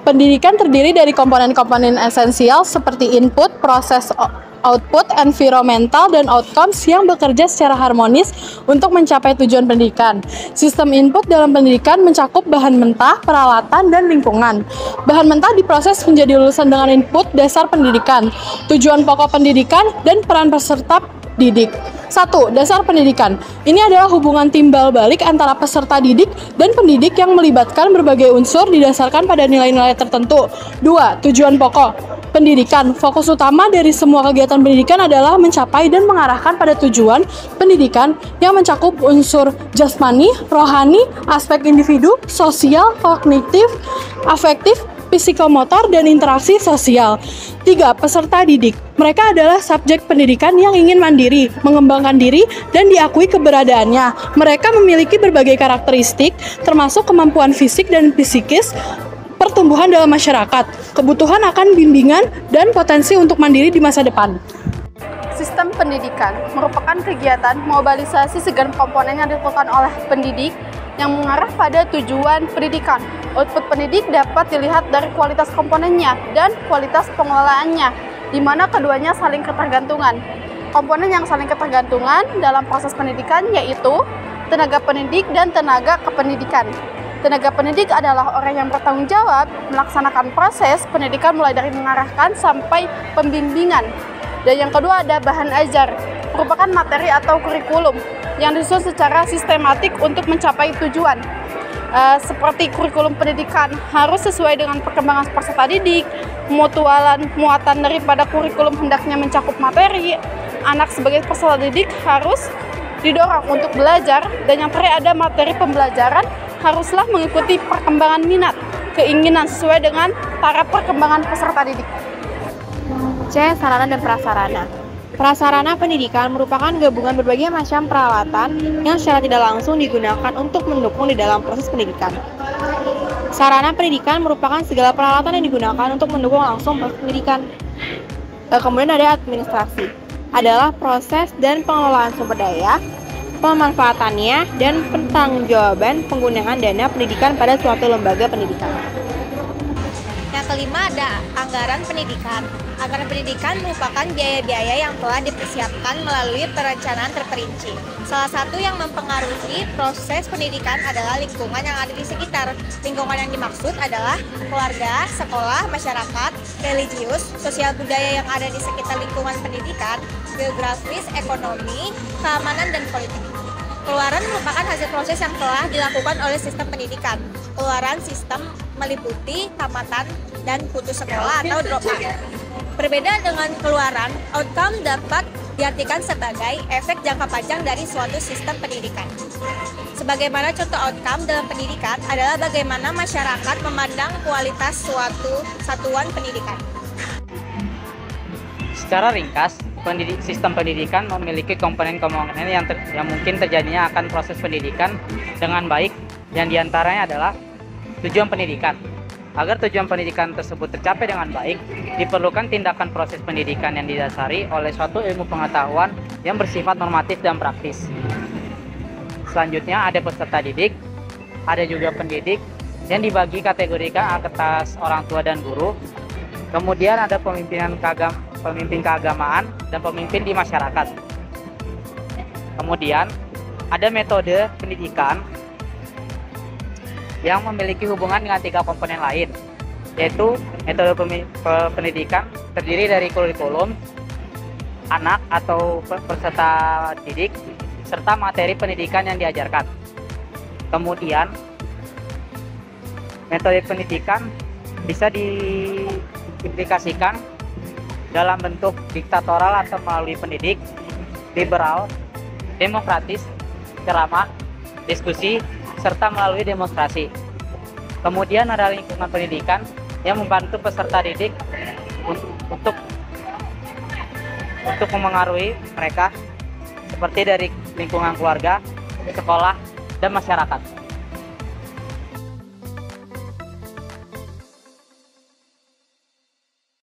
Pendidikan terdiri dari komponen-komponen esensial seperti input, proses, output, environmental, dan outcomes yang bekerja secara harmonis untuk mencapai tujuan pendidikan. Sistem input dalam pendidikan mencakup bahan mentah, peralatan, dan lingkungan. Bahan mentah diproses menjadi lulusan dengan input dasar pendidikan, tujuan pokok pendidikan, dan peran peserta didik. 1. Dasar pendidikan. Ini adalah hubungan timbal balik antara peserta didik dan pendidik yang melibatkan berbagai unsur didasarkan pada nilai-nilai tertentu. 2. Tujuan pokok pendidikan. Fokus utama dari semua kegiatan pendidikan adalah mencapai dan mengarahkan pada tujuan pendidikan yang mencakup unsur jasmani, rohani, aspek individu, sosial, kognitif, afektif, psikomotor, dan interaksi sosial. 3. Peserta didik. Mereka adalah subjek pendidikan yang ingin mandiri, mengembangkan diri, dan diakui keberadaannya. Mereka memiliki berbagai karakteristik, termasuk kemampuan fisik dan psikis, pertumbuhan dalam masyarakat, kebutuhan akan bimbingan, dan potensi untuk mandiri di masa depan. Sistem pendidikan merupakan kegiatan mobilisasi segenap komponen yang dilakukan oleh pendidik yang mengarah pada tujuan pendidikan. Output pendidik dapat dilihat dari kualitas komponennya dan kualitas pengelolaannya, di mana keduanya saling ketergantungan. Komponen yang saling ketergantungan dalam proses pendidikan yaitu tenaga pendidik dan tenaga kependidikan. Tenaga pendidik adalah orang yang bertanggung jawab melaksanakan proses pendidikan mulai dari mengarahkan sampai pembimbingan. Dan yang kedua ada bahan ajar, merupakan materi atau kurikulum yang disusun secara sistematik untuk mencapai tujuan. Seperti kurikulum pendidikan harus sesuai dengan perkembangan peserta didik, muatan daripada kurikulum hendaknya mencakup materi, anak sebagai peserta didik harus didorong untuk belajar, dan yang terakhir ada materi pembelajaran haruslah mengikuti perkembangan minat, keinginan sesuai dengan taraf perkembangan peserta didik. C. Sarana dan prasarana. Prasarana pendidikan merupakan gabungan berbagai macam peralatan yang secara tidak langsung digunakan untuk mendukung di dalam proses pendidikan. Sarana pendidikan merupakan segala peralatan yang digunakan untuk mendukung langsung proses pendidikan. Kemudian ada administrasi, adalah proses dan pengelolaan sumber daya, pemanfaatannya, dan pertanggungjawaban penggunaan dana pendidikan pada suatu lembaga pendidikan. Yang kelima ada anggaran pendidikan. Anggaran pendidikan merupakan biaya-biaya yang telah dipersiapkan melalui perencanaan terperinci. Salah satu yang mempengaruhi proses pendidikan adalah lingkungan yang ada di sekitar. Lingkungan yang dimaksud adalah keluarga, sekolah, masyarakat, religius, sosial budaya yang ada di sekitar lingkungan pendidikan, geografis, ekonomi, keamanan, dan politik. Keluaran merupakan hasil proses yang telah dilakukan oleh sistem pendidikan. Keluaran sistem meliputi tamatan dan putus sekolah atau dropout. Berbeda dengan keluaran, outcome dapat diartikan sebagai efek jangka panjang dari suatu sistem pendidikan. Sebagaimana contoh outcome dalam pendidikan adalah bagaimana masyarakat memandang kualitas suatu satuan pendidikan. Secara ringkas, sistem pendidikan memiliki komponen-komponen yang mungkin terjadinya akan proses pendidikan dengan baik, yang diantaranya adalah tujuan pendidikan. Agar tujuan pendidikan tersebut tercapai dengan baik, diperlukan tindakan proses pendidikan yang didasari oleh suatu ilmu pengetahuan yang bersifat normatif dan praktis. Selanjutnya ada peserta didik, ada juga pendidik yang dibagi kategorikan atas orang tua dan guru. Kemudian ada pemimpin keagamaan dan pemimpin di masyarakat. Kemudian ada metode pendidikan yang memiliki hubungan dengan 3 komponen lain, yaitu metode pendidikan terdiri dari kurikulum, anak atau peserta didik, serta materi pendidikan yang diajarkan. Kemudian metode pendidikan bisa diaplikasikan dalam bentuk diktatoral atau melalui pendidik, liberal, demokratis, ceramah, diskusi, serta melalui demonstrasi. Kemudian ada lingkungan pendidikan yang membantu peserta didik untuk memengaruhi mereka, seperti dari lingkungan keluarga, sekolah, dan masyarakat.